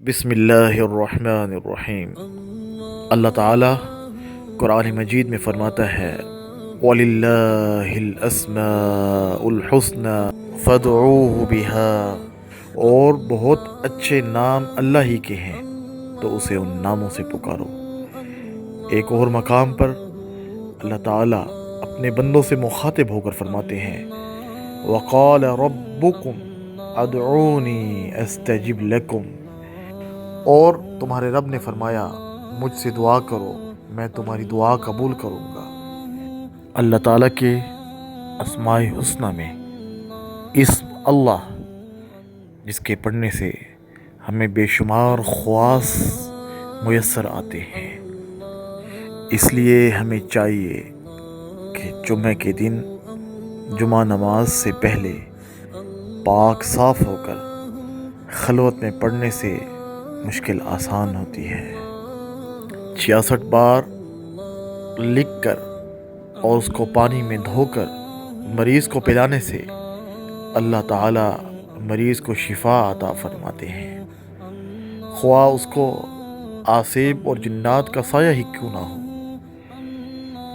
بسم اللہ الرحمن الرحیم۔ اللہ تعالیٰ قرآن مجید میں فرماتا ہے وَلِلَّهِ الْأَسْمَاءُ الْحُسْنَى فَادْعُوهُ بِهَا، اور بہت اچھے نام اللہ ہی کے ہیں تو اسے ان ناموں سے پکارو۔ ایک اور مقام پر اللہ تعالیٰ اپنے بندوں سے مخاطب ہو کر فرماتے ہیں وَقَالَ رَبُّكُمْ ادعونی استجب لکم، اور تمہارے رب نے فرمایا مجھ سے دعا کرو میں تمہاری دعا قبول کروں گا۔ اللہ تعالیٰ کے اسماء حسنہ میں اسم اللہ، جس کے پڑھنے سے ہمیں بے شمار خواص میسر آتے ہیں، اس لیے ہمیں چاہیے کہ جمعہ کے دن جمعہ نماز سے پہلے پاک صاف ہو کر خلوت میں پڑھنے سے مشکل آسان ہوتی ہے۔ 66 بار لکھ کر اور اس کو پانی میں دھو کر مریض کو پلانے سے اللہ تعالیٰ مریض کو شفا عطا فرماتے ہیں، خواہ اس کو آسیب اور جنات کا سایہ ہی کیوں نہ ہو۔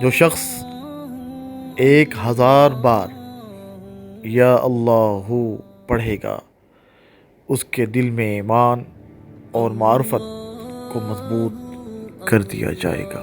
جو شخص 1000 بار یا اللہ پڑھے گا اس کے دل میں ایمان اور معرفت کو مضبوط کر دیا جائے گا۔